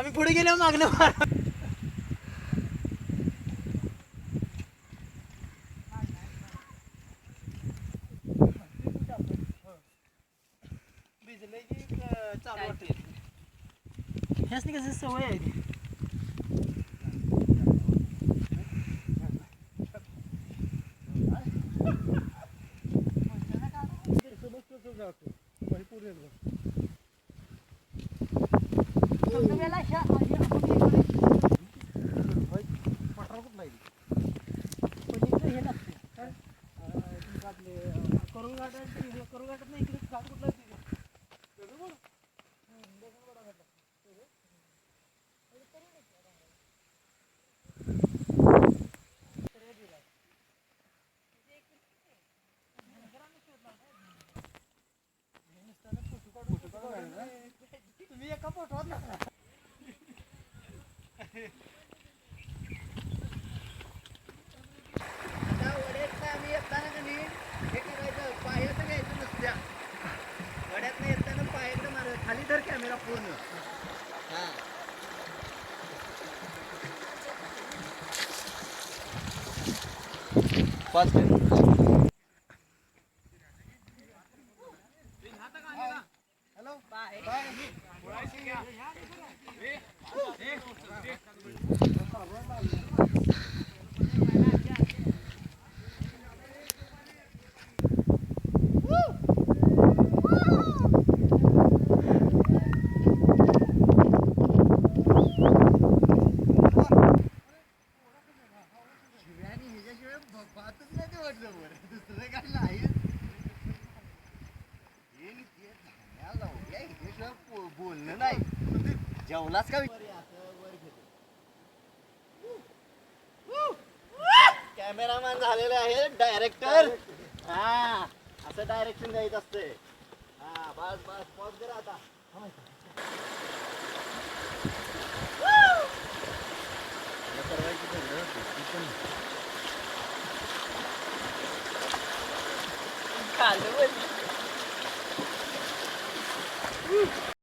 आम्ही पुढे गेल्यावर मागणं मार भिजले की चालू वाटते ह्यासनी कसं सवय आहे ती करून गाठत नाही इकडे घाट कुठला तुम्ही एका फोटोत ना आम्ही येताना कधी हे करायचं पायाचं घ्यायचं नसत्या वड्यात नाही येताना पायाकडे मार खाली धर कॅमेरा पूर्ण हा पाच हॅलो बाय बाय बोलणं नाही जेवलाच का कॅमेरामॅन झालेले आहे डायरेक्टर हा असं डायरेक्शन द्यायचं असते हा बस बस पॉज करा आता खाल्लं